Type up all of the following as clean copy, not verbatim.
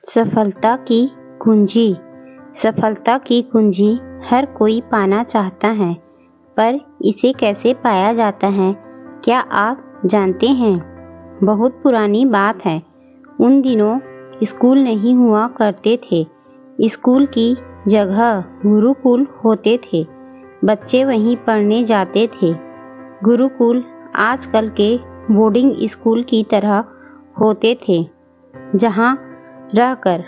सफलता की कुंजी। सफलता की कुंजी हर कोई पाना चाहता है, पर इसे कैसे पाया जाता है, क्या आप जानते हैं? बहुत पुरानी बात है। उन दिनों स्कूल नहीं हुआ करते थे। स्कूल की जगह गुरुकुल होते थे। बच्चे वहीं पढ़ने जाते थे। गुरुकुल आजकल के बोर्डिंग स्कूल की तरह होते थे, जहाँ रहकर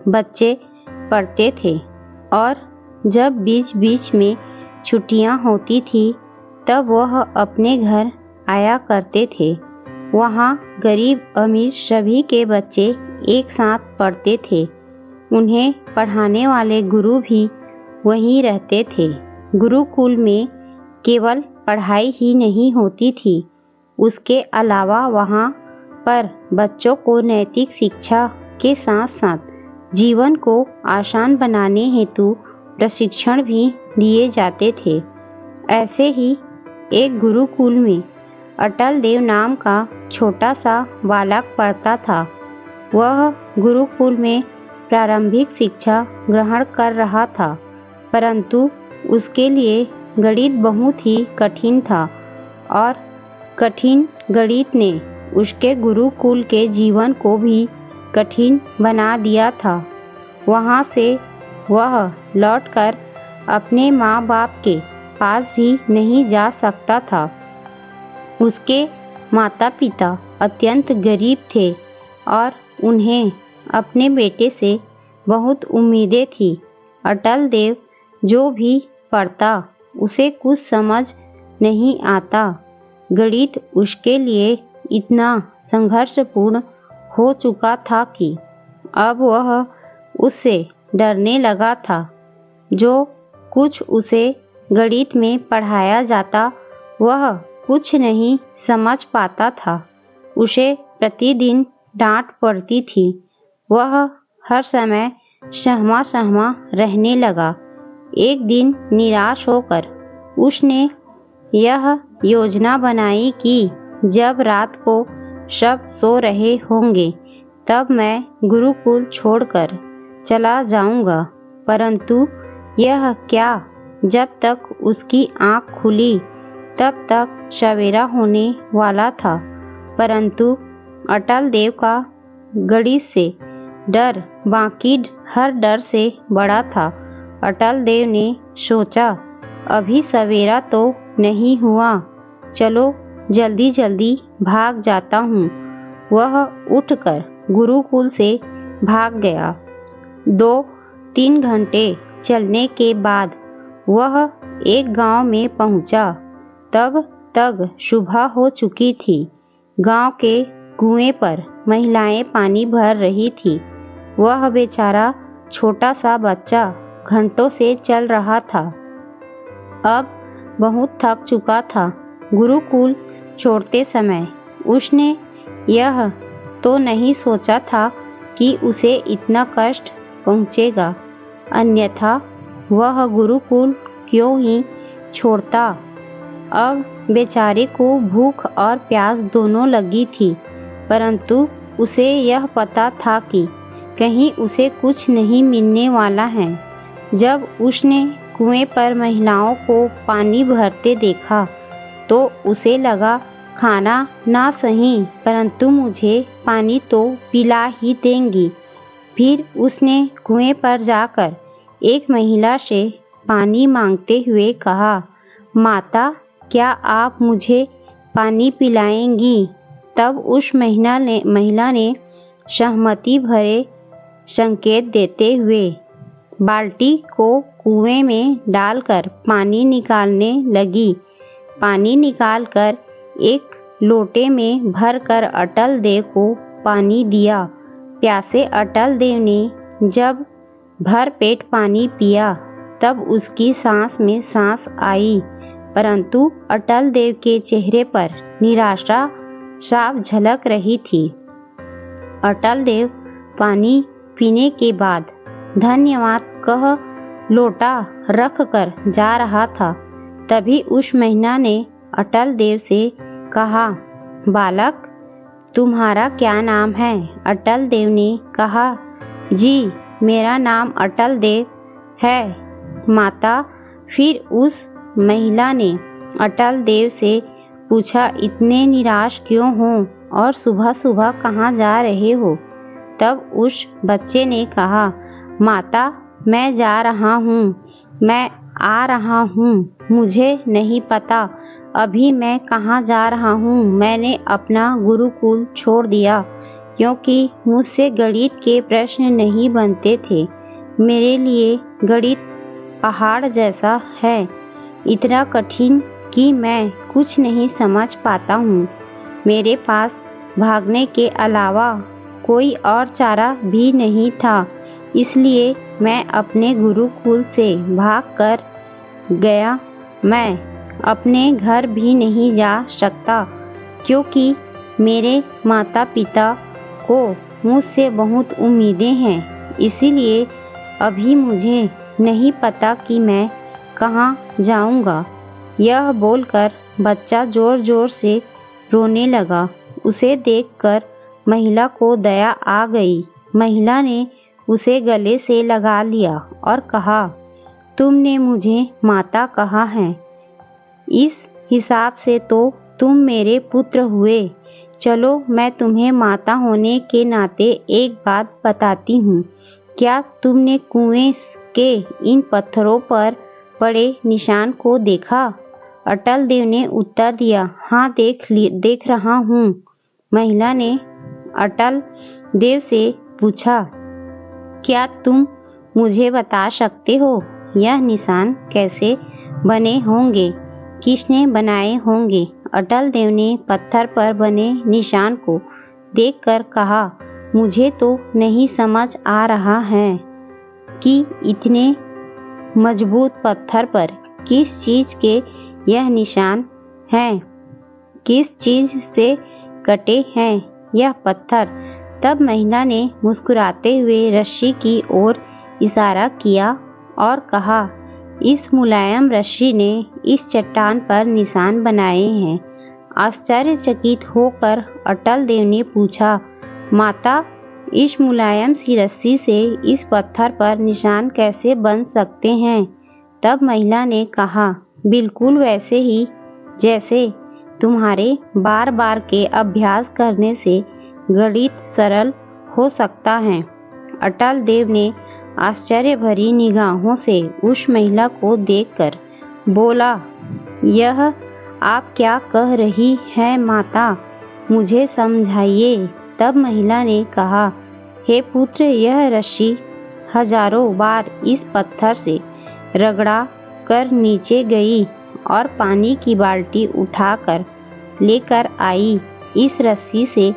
बच्चे पढ़ते थे और जब बीच बीच में छुट्टियां होती थी तब वह अपने घर आया करते थे। वहाँ गरीब अमीर सभी के बच्चे एक साथ पढ़ते थे। उन्हें पढ़ाने वाले गुरु भी वहीं रहते थे। गुरुकुल में केवल पढ़ाई ही नहीं होती थी, उसके अलावा वहाँ पर बच्चों को नैतिक शिक्षा के साथ साथ जीवन को आसान बनाने हेतु प्रशिक्षण भी दिए जाते थे। ऐसे ही एक गुरुकुल में अटल देव नाम का छोटा सा बालक पढ़ता था। वह गुरुकुल में प्रारंभिक शिक्षा ग्रहण कर रहा था, परंतु उसके लिए गणित बहुत ही कठिन था और कठिन गणित ने उसके गुरुकुल के जीवन को भी कठिन बना दिया था। वहाँ से वह लौटकर अपने माँ बाप के पास भी नहीं जा सकता था। उसके माता पिता अत्यंत गरीब थे और उन्हें अपने बेटे से बहुत उम्मीदें थी। अटल देव जो भी पढ़ता उसे कुछ समझ नहीं आता। गणित उसके लिए इतना संघर्षपूर्ण हो चुका था कि अब वह उससे डरने लगा था। जो कुछ उसे गणित में पढ़ाया जाता वह कुछ नहीं समझ पाता था। उसे प्रतिदिन डांट पड़ती थी। वह हर समय सहमा सहमा रहने लगा। एक दिन निराश होकर उसने यह योजना बनाई कि जब रात को सब सो रहे होंगे तब मैं गुरुकुल छोड़कर चला जाऊंगा। परंतु यह क्या, जब तक उसकी आँख खुली तब तक सवेरा होने वाला था। परंतु अटल देव का गणित से डर बाकी हर डर से बड़ा था। अटल देव ने सोचा, अभी सवेरा तो नहीं हुआ, चलो जल्दी जल्दी भाग जाता हूँ। वह उठकर गुरुकुल से भाग गया। 2-3 घंटे चलने के बाद वह एक गांव में पहुंचा। तब तक सुबह हो चुकी थी। गांव के कुएं पर महिलाएं पानी भर रही थी। वह बेचारा छोटा सा बच्चा घंटों से चल रहा था। अब बहुत थक चुका था। गुरुकुल छोड़ते समय उसने यह तो नहीं सोचा था कि उसे इतना कष्ट पहुँचेगा, अन्यथा वह गुरुकुल क्यों ही छोड़ता। अब बेचारे को भूख और प्यास दोनों लगी थी, परंतु उसे यह पता था कि कहीं उसे कुछ नहीं मिलने वाला है। जब उसने कुएं पर महिलाओं को पानी भरते देखा तो उसे लगा, खाना ना सही परंतु मुझे पानी तो पिला ही देंगी। फिर उसने कुएं पर जाकर एक महिला से पानी मांगते हुए कहा, माता क्या आप मुझे पानी पिलाएंगी? तब उस महिला ने सहमति भरे संकेत देते हुए बाल्टी को कुएं में डालकर पानी निकालने लगी। पानी निकालकर एक लोटे में भरकर अटल देव को पानी दिया। प्यासे अटल देव ने जब भर पेट पानी पिया तब उसकी सांस में सांस आई, परंतु अटल देव के चेहरे पर निराशा साफ झलक रही थी। अटल देव पानी पीने के बाद धन्यवाद कह लोटा रख कर जा रहा था। तभी उस महिला ने अटल देव से कहा, बालक तुम्हारा क्या नाम है? अटल देव ने कहा, जी, मेरा नाम अटल देव है माता। फिर उस महिला ने अटल देव से पूछा, इतने निराश क्यों हो और सुबह सुबह कहाँ जा रहे हो? तब उस बच्चे ने कहा, माता मैं जा रहा हूँ, मैं आ रहा हूँ, मुझे नहीं पता अभी मैं कहाँ जा रहा हूँ। मैंने अपना गुरुकुल छोड़ दिया क्योंकि मुझसे गणित के प्रश्न नहीं बनते थे। मेरे लिए गणित पहाड़ जैसा है, इतना कठिन कि मैं कुछ नहीं समझ पाता हूँ। मेरे पास भागने के अलावा कोई और चारा भी नहीं था, इसलिए मैं अपने गुरुकुल से भागकर गया। मैं अपने घर भी नहीं जा सकता क्योंकि मेरे माता पिता को मुझसे बहुत उम्मीदें हैं, इसीलिए अभी मुझे नहीं पता कि मैं कहाँ जाऊँगा। यह बोलकर बच्चा जोर जोर से रोने लगा। उसे देखकर महिला को दया आ गई। महिला ने उसे गले से लगा लिया और कहा, तुमने मुझे माता कहा है, इस हिसाब से तो तुम मेरे पुत्र हुए। चलो मैं तुम्हें माता होने के नाते एक बात बताती हूँ। क्या तुमने कुएं के इन पत्थरों पर पड़े निशान को देखा? अटल देव ने उत्तर दिया, हाँ देख रहा हूँ। महिला ने अटल देव से पूछा, क्या तुम मुझे बता सकते हो यह निशान कैसे बने होंगे, किसने बनाए होंगे? अटल देव ने पत्थर पर बने निशान को देखकर कहा, मुझे तो नहीं समझ आ रहा है कि इतने मजबूत पत्थर पर किस चीज के यह निशान हैं, किस चीज से कटे हैं यह पत्थर। तब महिला ने मुस्कुराते हुए रस्सी की ओर इशारा किया और कहा, इस मुलायम रस्सी ने इस चट्टान पर निशान बनाए हैं। आश्चर्यचकित होकर अटल देव ने पूछा, माता इस मुलायम सी रस्सी से इस पत्थर पर निशान कैसे बन सकते हैं? तब महिला ने कहा, बिल्कुल वैसे ही जैसे तुम्हारे बार बार के अभ्यास करने से गणित सरल हो सकता है। अटल देव ने आश्चर्य भरी निगाहों से उस महिला को देखकर बोला, यह आप क्या कह रही हैं माता, मुझे समझाइए। तब महिला ने कहा, हे पुत्र, यह रस्सी हजारों बार इस पत्थर से रगड़ा कर नीचे गई और पानी की बाल्टी उठाकर लेकर आई। इस रस्सी से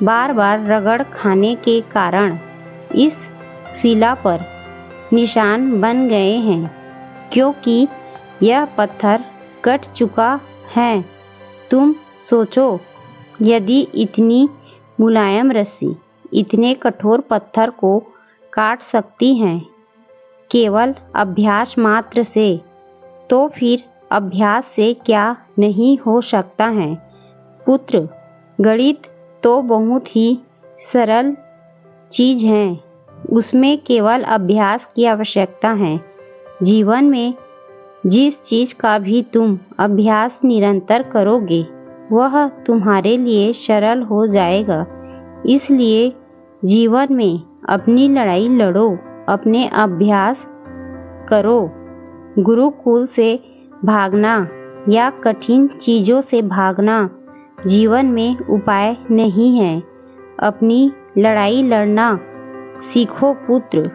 बार बार रगड़ खाने के कारण इस शिला पर निशान बन गए हैं, क्योंकि यह पत्थर कट चुका है। तुम सोचो, यदि इतनी मुलायम रस्सी इतने कठोर पत्थर को काट सकती है केवल अभ्यास मात्र से, तो फिर अभ्यास से क्या नहीं हो सकता है। पुत्र, गणित तो बहुत ही सरल चीज है, उसमें केवल अभ्यास की आवश्यकता है। जीवन में जिस चीज का भी तुम अभ्यास निरंतर करोगे वह तुम्हारे लिए सरल हो जाएगा। इसलिए जीवन में अपनी लड़ाई लड़ो, अपने अभ्यास करो। गुरुकुल से भागना या कठिन चीजों से भागना जीवन में उपाय नहीं है। अपनी लड़ाई लड़ना सीखो पुत्र।